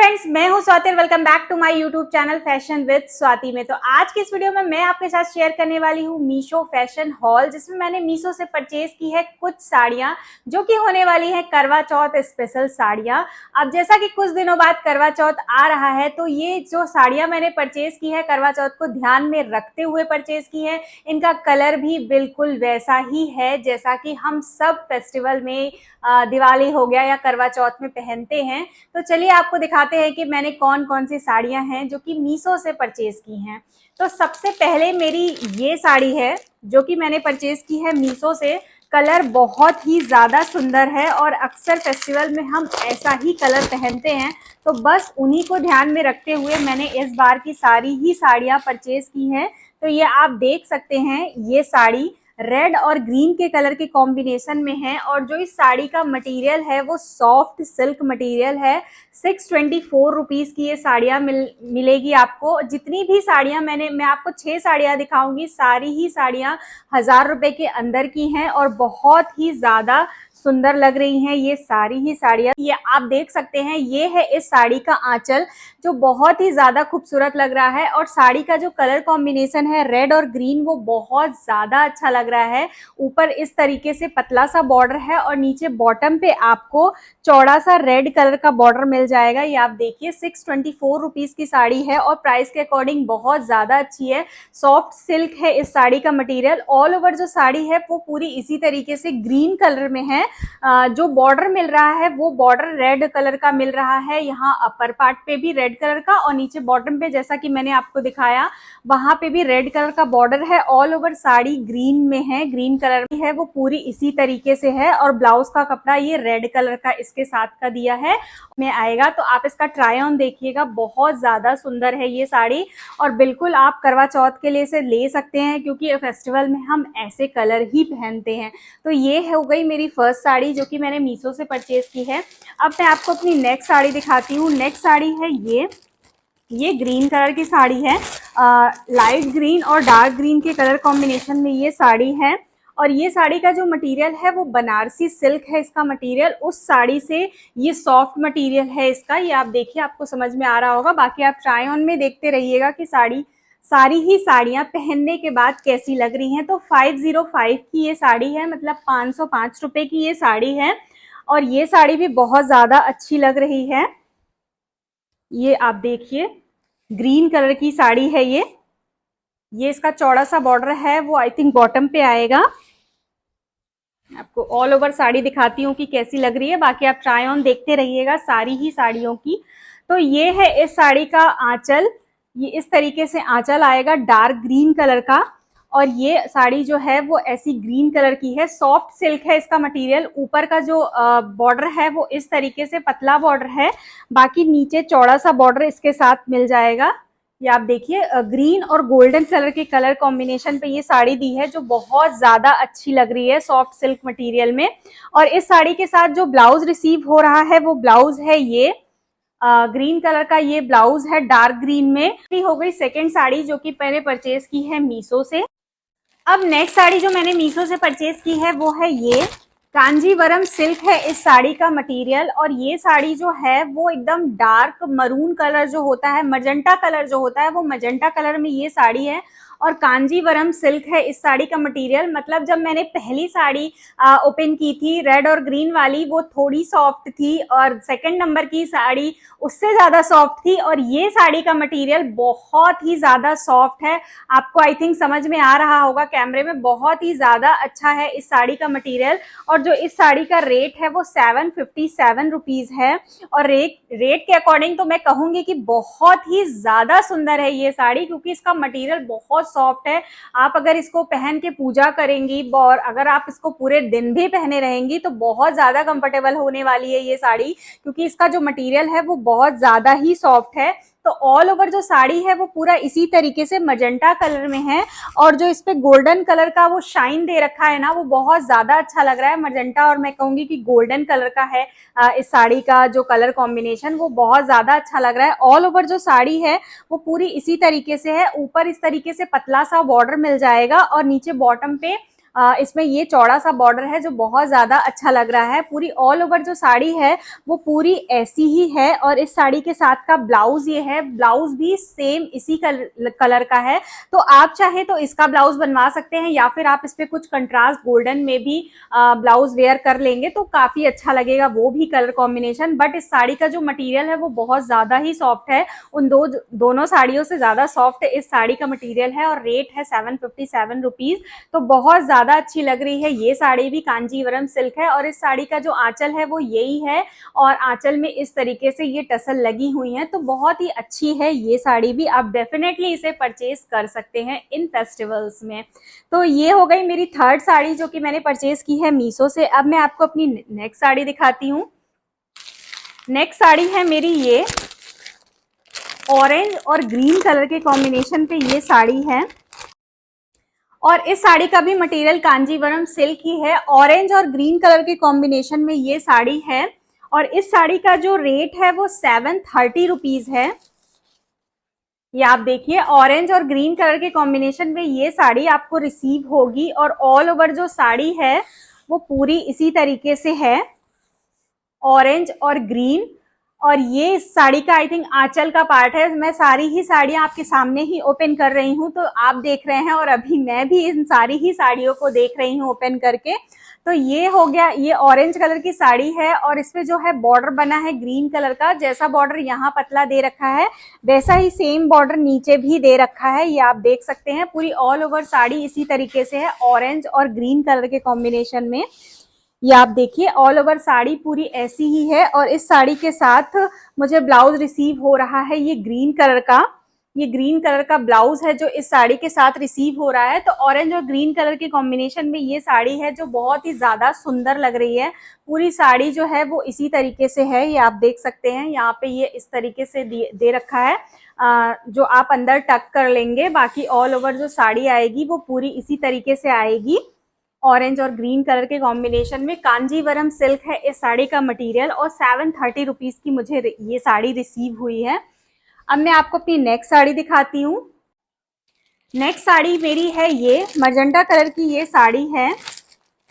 Friends, मैं हूं Swati. Welcome back to my YouTube channel fashion with Swati में। तो आज की इस वीडियो में मैं आपके साथ शेयर करने वाली हूं मीशो फैशन हॉल, जिसमें मैंने मीशो से परचेज की है कुछ साड़ियां जो कि होने वाली है करवा चौथ स्पेशल साड़ियां। अब जैसा कि कुछ दिनों बाद करवा चौथ आ रहा है, तो ये जो साड़ियां मैंने परचेज की है करवा चौथ को ध्यान में रखते हुए परचेज की है। इनका कलर भी बिल्कुल वैसा ही है जैसा कि हम सब फेस्टिवल में दिवाली हो गया या करवा चौथ में पहनते हैं। तो चलिए आपको दिखाते हैं कि मैंने कौन कौन सी साड़ियां हैं जो कि मीशो से परचेज की हैं। तो सबसे पहले मेरी ये साड़ी है जो कि मैंने परचेज की है मीशो से। कलर बहुत ही ज़्यादा सुंदर है और अक्सर फेस्टिवल में हम ऐसा ही कलर पहनते हैं, तो बस उन्हीं को ध्यान में रखते हुए मैंने इस बार की सारी ही साड़ियाँ परचेज की हैं। तो ये आप देख सकते हैं, ये साड़ी रेड और ग्रीन के कलर के कॉम्बिनेशन में है और जो इस साड़ी का मटेरियल है वो सॉफ्ट सिल्क मटेरियल है। 624 रुपीज़ की ये साड़ियाँ मिलेगी आपको। जितनी भी साड़ियाँ मैं आपको 6 साड़ियाँ दिखाऊंगी, सारी ही साड़ियाँ 1000 रुपये के अंदर की हैं और बहुत ही ज़्यादा सुंदर लग रही हैं ये सारी ही साड़ियाँ। ये आप देख सकते हैं, ये है इस साड़ी का आंचल जो बहुत ही ज़्यादा खूबसूरत लग रहा है और साड़ी का जो कलर कॉम्बिनेशन है रेड और ग्रीन वो बहुत ज़्यादा अच्छा लग रहा है। ऊपर इस तरीके से पतला सा बॉर्डर है और नीचे बॉटम पे आपको चौड़ा सा रेड कलर का बॉर्डर मिल जाएगा। ये आप देखिए 624 रुपीज़ की साड़ी है और प्राइस के अकॉर्डिंग बहुत ज़्यादा अच्छी है। सॉफ्ट सिल्क है इस साड़ी का मटेरियल। ऑल ओवर जो साड़ी है वो पूरी इसी तरीके से ग्रीन कलर में है। जो बॉर्डर मिल रहा है वो बॉर्डर रेड कलर का मिल रहा है। यहाँ अपर पार्ट पे भी रेड कलर का और नीचे बॉटम पे जैसा कि मैंने आपको दिखाया वहां पे भी रेड कलर का बॉर्डर है। ऑल ओवर साड़ी ग्रीन में है, ग्रीन कलर में है, वो पूरी इसी तरीके से है और ब्लाउज का कपड़ा ये रेड कलर का इसके साथ का दिया है में आएगा। तो आप इसका ट्राई ऑन देखिएगा, बहुत ज्यादा सुंदर है ये साड़ी और बिल्कुल आप करवा चौथ के लिए इसे ले सकते हैं क्योंकि फेस्टिवल में हम ऐसे कलर ही पहनते हैं। तो ये हो गई मेरी फर्स्ट साड़ी जो कि मैंने मीशो से परचेज की है। अब मैं आपको अपनी नेक्स्ट साड़ी दिखाती हूँ। नेक्स्ट साड़ी है ये ग्रीन कलर की साड़ी है। लाइट ग्रीन और डार्क ग्रीन के कलर कॉम्बिनेशन में ये साड़ी है और ये साड़ी का जो मटेरियल है वो बनारसी सिल्क है इसका मटेरियल। उस साड़ी से ये सॉफ्ट मटेरियल है इसका। ये आप देखिए, आपको समझ में आ रहा होगा। बाकी आप ट्राई ऑन में देखते रहिएगा कि सारी ही साड़ियाँ पहनने के बाद कैसी लग रही हैं। तो 505 की ये साड़ी है, मतलब 505 रुपये की ये साड़ी है और ये साड़ी भी बहुत ज़्यादा अच्छी लग रही है। ये आप देखिए, ग्रीन कलर की साड़ी है ये इसका चौड़ा सा बॉर्डर है वो आई थिंक बॉटम पे आएगा। आपको ऑल ओवर साड़ी दिखाती हूँ कि कैसी लग रही है। बाकी आप ट्राई ऑन देखते रहिएगा सारी ही साड़ियों की। तो ये है इस साड़ी का आंचल। ये इस तरीके से आंचल आएगा डार्क ग्रीन कलर का और ये साड़ी जो है वो ऐसी ग्रीन कलर की है। सॉफ्ट सिल्क है इसका मटेरियल। ऊपर का जो बॉर्डर है वो इस तरीके से पतला बॉर्डर है, बाकी नीचे चौड़ा सा बॉर्डर इसके साथ मिल जाएगा। ये आप देखिए, ग्रीन और गोल्डन कलर के कलर कॉम्बिनेशन पे ये साड़ी दी है जो बहुत ज़्यादा अच्छी लग रही है सॉफ्ट सिल्क मटेरियल में। और इस साड़ी के साथ जो ब्लाउज रिसीव हो रहा है वो ब्लाउज है ये ग्रीन कलर का। ये ब्लाउज है डार्क ग्रीन में। हो गई सेकेंड साड़ी जो कि मैंने परचेज की है मीशो से। अब नेक्स्ट साड़ी जो मैंने मीशो से परचेज की है वो है ये कांजीवरम सिल्क है इस साड़ी का मटेरियल और ये साड़ी जो है वो एकदम डार्क मरून कलर जो होता है, मजेंटा कलर जो होता है वो मजेंटा कलर में ये साड़ी है और कांजीवरम सिल्क है इस साड़ी का मटेरियल। मतलब जब मैंने पहली साड़ी ओपन की थी रेड और ग्रीन वाली वो थोड़ी सॉफ्ट थी और सेकंड नंबर की साड़ी उससे ज़्यादा सॉफ्ट थी और ये साड़ी का मटेरियल बहुत ही ज़्यादा सॉफ्ट है। आपको आई थिंक समझ में आ रहा होगा कैमरे में, बहुत ही ज़्यादा अच्छा है इस साड़ी का मटेरियल। और जो इस साड़ी का रेट है वो 757 रुपीज़ है और रेट के अकॉर्डिंग तो मैं कहूँगी कि बहुत ही ज़्यादा सुंदर है ये साड़ी क्योंकि इसका मटेरियल बहुत सॉफ्ट है। आप अगर इसको पहन के पूजा करेंगी और अगर आप इसको पूरे दिन भी पहने रहेंगी तो बहुत ज़्यादा कंफर्टेबल होने वाली है ये साड़ी क्योंकि इसका जो मटेरियल है वो बहुत ज़्यादा ही सॉफ्ट है। तो ऑल ओवर जो साड़ी है वो पूरा इसी तरीके से मजेंटा कलर में है और जो इस पे गोल्डन कलर का वो शाइन दे रखा है ना वो बहुत ज्यादा अच्छा लग रहा है। मजेंटा और मैं कहूंगी कि गोल्डन कलर का है इस साड़ी का जो कलर कॉम्बिनेशन वो बहुत ज्यादा अच्छा लग रहा है। ऑल ओवर जो साड़ी है वो पूरी इसी तरीके से है। ऊपर इस तरीके से पतला सा बॉर्डर मिल जाएगा और नीचे बॉटम पे इसमें ये चौड़ा सा बॉर्डर है जो बहुत ज्यादा अच्छा लग रहा है। पूरी ऑल ओवर जो साड़ी है वो पूरी ऐसी ही है और इस साड़ी के साथ का ब्लाउज ये है, ब्लाउज भी सेम इसी कलर का है। तो आप चाहे तो इसका ब्लाउज बनवा सकते हैं या फिर आप इस पे कुछ कंट्रास्ट गोल्डन में भी ब्लाउज वेयर कर लेंगे तो काफी अच्छा लगेगा वो भी कलर कॉम्बिनेशन। बट इस साड़ी का जो मटेरियल है वो बहुत ज्यादा ही सॉफ्ट है, उन दोनों साड़ियों से ज्यादा सॉफ्ट इस साड़ी का मटेरियल है और रेट है 757 रुपीज। तो बहुत ज्यादा अच्छी लग रही है। ये साड़ी भी कांजीवरम सिल्क है और इस साड़ी का जो आंचल है वो यही है और आंचल में इस तरीके से ये टसल लगी हुई है। तो बहुत ही अच्छी है ये साड़ी भी, आप डेफिनेटली इसे परचेज कर सकते हैं इन फेस्टिवल्स में। तो ये हो गई मेरी थर्ड साड़ी जो कि मैंने परचेज की है मीशो से। अब मैं आपको अपनी नेक्स्ट साड़ी दिखाती हूँ। नेक्स्ट साड़ी है मेरी ये ऑरेंज और ग्रीन कलर के कॉम्बिनेशन पे ये साड़ी है और इस साड़ी का भी मटेरियल कांजीवरम सिल्क ही है। ऑरेंज और ग्रीन कलर के कॉम्बिनेशन में ये साड़ी है और इस साड़ी का जो रेट है वो 730 रुपीज है। ये आप देखिए ऑरेंज और ग्रीन कलर के कॉम्बिनेशन में ये साड़ी आपको रिसीव होगी और ऑल ओवर जो साड़ी है वो पूरी इसी तरीके से है, ऑरेंज और ग्रीन। और ये इस साड़ी का आई थिंक आंचल का पार्ट है। मैं सारी ही साड़ियां आपके सामने ही ओपन कर रही हूँ तो आप देख रहे हैं और अभी मैं भी इन सारी ही साड़ियों को देख रही हूँ ओपन करके। तो ये हो गया, ये ऑरेंज कलर की साड़ी है और इसमें जो है बॉर्डर बना है ग्रीन कलर का। जैसा बॉर्डर यहाँ पतला दे रखा है वैसा ही सेम बॉर्डर नीचे भी दे रखा है, ये आप देख सकते हैं। पूरी ऑल ओवर साड़ी इसी तरीके से है ऑरेंज और ग्रीन कलर के कॉम्बिनेशन में। ये आप देखिए ऑल ओवर साड़ी पूरी ऐसी ही है और इस साड़ी के साथ मुझे ब्लाउज रिसीव हो रहा है ये ग्रीन कलर का। ये ग्रीन कलर का ब्लाउज है जो इस साड़ी के साथ रिसीव हो रहा है। तो ऑरेंज और ग्रीन कलर के कॉम्बिनेशन में ये साड़ी है जो बहुत ही ज्यादा सुंदर लग रही है। पूरी साड़ी जो है वो इसी तरीके से है, ये आप देख सकते हैं। यहाँ पे ये इस तरीके से दे रखा है जो आप अंदर टक कर लेंगे। बाकी ऑल ओवर जो साड़ी आएगी वो पूरी इसी तरीके से आएगी। ऑरेंज और ग्रीन कलर के कॉम्बिनेशन में कांजीवरम सिल्क है इस साड़ी का मटेरियल और 730 रुपीज की मुझे ये साड़ी रिसीव हुई है। अब मैं आपको अपनी नेक्स्ट साड़ी दिखाती हूँ। नेक्स्ट साड़ी मेरी है ये मजेंटा कलर की ये साड़ी है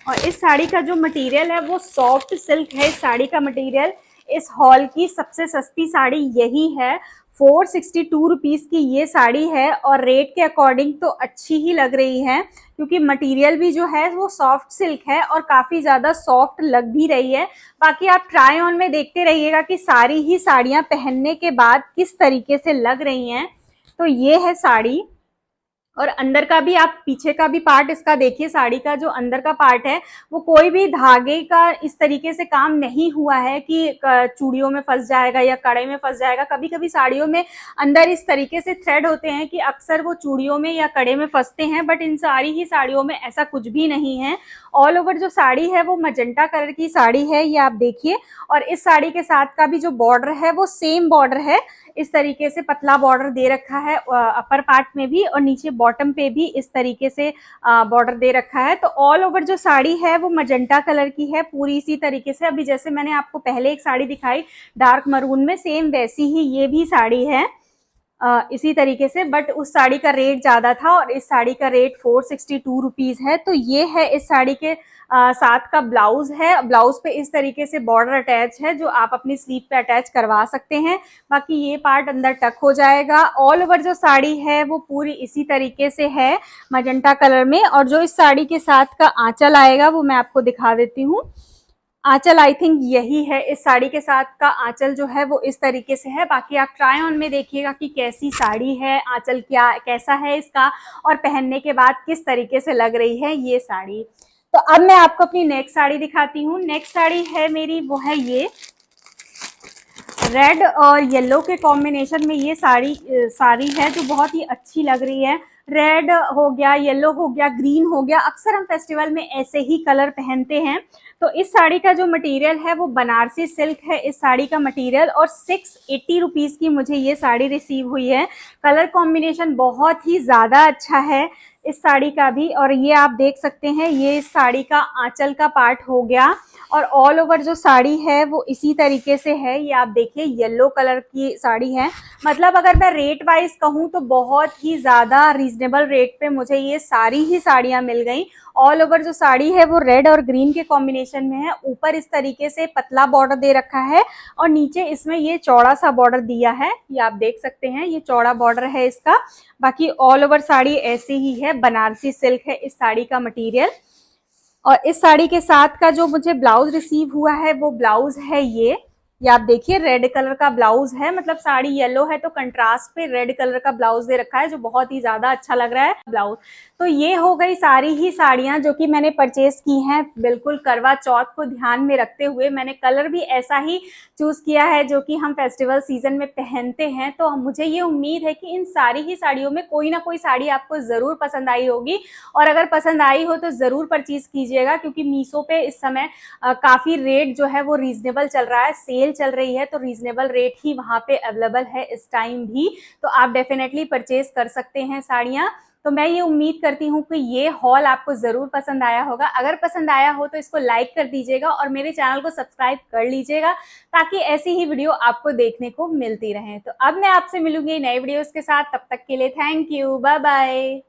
और इस साड़ी का जो मटेरियल है वो सॉफ्ट सिल्क है। इस साड़ी का मटेरियल इस हॉल की सबसे सस्ती साड़ी यही है। 462 रुपीज की ये साड़ी है और रेट के अकॉर्डिंग तो अच्छी ही लग रही है क्योंकि मटेरियल भी जो है वो सॉफ्ट सिल्क है और काफी ज्यादा सॉफ्ट लग भी रही है। बाकी आप ट्राई ऑन में देखते रहिएगा कि सारी ही साड़ियां पहनने के बाद किस तरीके से लग रही हैं। तो ये है साड़ी और अंदर का भी आप पीछे का भी पार्ट इसका देखिए। साड़ी का जो अंदर का पार्ट है वो कोई भी धागे का इस तरीके से काम नहीं हुआ है कि चूड़ियों में फंस जाएगा या कड़े में फंस जाएगा। कभी कभी साड़ियों में अंदर इस तरीके से थ्रेड होते हैं कि अक्सर वो चूड़ियों में या कड़े में फंसते हैं, बट इन सारी ही साड़ियों में ऐसा कुछ भी नहीं है। ऑल ओवर जो साड़ी है वो मजेंटा कलर की साड़ी है, ये आप देखिए। और इस साड़ी के साथ का भी जो बॉर्डर है वो सेम बॉर्डर है, इस तरीके से पतला बॉर्डर दे रखा है अपर पार्ट में भी और नीचे बॉटम पे भी इस तरीके से बॉर्डर दे रखा है। तो ऑल ओवर जो साड़ी है वो मजेंटा कलर की है पूरी इसी तरीके से। अभी जैसे मैंने आपको पहले एक साड़ी दिखाई डार्क मरून में, सेम वैसी ही ये भी साड़ी है इसी तरीके से, बट उस साड़ी का रेट ज्यादा था और इस साड़ी का रेट 462 रुपीज है। तो ये है इस साड़ी के साथ का ब्लाउज है। ब्लाउज पे इस तरीके से बॉर्डर अटैच है जो आप अपनी स्लीव पे अटैच करवा सकते हैं। बाकी ये पार्ट अंदर टक हो जाएगा। ऑल ओवर जो साड़ी है वो पूरी इसी तरीके से है मजेंटा कलर में। और जो इस साड़ी के साथ का आंचल आएगा वो मैं आपको दिखा देती हूँ। आंचल आई थिंक यही है, इस साड़ी के साथ का आंचल जो है वो इस तरीके से है। बाकी आप ट्राई ऑन में देखिएगा कि कैसी साड़ी है, आंचल कैसा है इसका और पहनने के बाद किस तरीके से लग रही है ये साड़ी। तो अब मैं आपको अपनी नेक्स्ट साड़ी दिखाती हूँ। नेक्स्ट साड़ी है मेरी वो है ये रेड और येलो के कॉम्बिनेशन में ये साड़ी है जो बहुत ही अच्छी लग रही है। रेड हो गया, येलो हो गया, ग्रीन हो गया, अक्सर हम फेस्टिवल में ऐसे ही कलर पहनते हैं। तो इस साड़ी का जो मटेरियल है वो बनारसी सिल्क है इस साड़ी का मटेरियल और 680 रुपीज की मुझे ये साड़ी रिसीव हुई है। कलर कॉम्बिनेशन बहुत ही ज़्यादा अच्छा है। इस साड़ी का भी। और ये आप देख सकते हैं, ये इस साड़ी का आंचल का पार्ट हो गया। और ऑल ओवर जो साड़ी है वो इसी तरीके से है। ये आप देखिए येलो कलर की साड़ी है। मतलब अगर मैं रेट वाइज कहूँ तो बहुत ही ज्यादा रीजनेबल रेट पे मुझे ये सारी ही साड़ियां मिल गई। ऑल ओवर जो साड़ी है वो रेड और ग्रीन के कॉम्बिनेशन में है। ऊपर इस तरीके से पतला बॉर्डर दे रखा है और नीचे इसमें ये चौड़ा सा बॉर्डर दिया है। ये आप देख सकते हैं, ये चौड़ा बॉर्डर है इसका। बाकी ऑल ओवर साड़ी ऐसी ही है, बनारसी सिल्क है इस साड़ी का मटेरियल। और इस साड़ी के साथ का जो मुझे ब्लाउज रिसीव हुआ है वो ब्लाउज है ये आप देखिए रेड कलर का ब्लाउज है। मतलब साड़ी येलो है तो कंट्रास्ट पे रेड कलर का ब्लाउज दे रखा है, जो बहुत ही ज्यादा अच्छा लग रहा है ब्लाउज। तो ये हो गई सारी ही साड़ियां जो कि मैंने परचेज की हैं। बिल्कुल करवा चौथ को ध्यान में रखते हुए मैंने कलर भी ऐसा ही चूज किया है जो कि हम फेस्टिवल सीजन में पहनते हैं। तो मुझे ये उम्मीद है कि इन सारी ही साड़ियों में कोई ना कोई साड़ी आपको जरूर पसंद आई होगी। और अगर पसंद आई हो तो जरूर परचेज कीजिएगा, क्योंकि मीशो पे इस समय काफी रेट जो है वो रीजनेबल चल रहा है, सेल चल रही है। तो रीजनेबल रेट ही वहां पे अवेलेबल है इस टाइम भी। तो आप डेफिनेटली परचेज कर सकते हैं साड़ियां। तो मैं ये उम्मीद करती हूँ कि ये हॉल आपको जरूर पसंद आया होगा। अगर पसंद आया हो तो इसको लाइक कर दीजिएगा और मेरे चैनल को सब्सक्राइब कर लीजिएगा, ताकि ऐसी ही वीडियो आपको देखने को मिलती रहे। तो अब मैं आपसे मिलूंगी नए वीडियोस के साथ, तब तक के लिए थैंक यू, बाय बाय।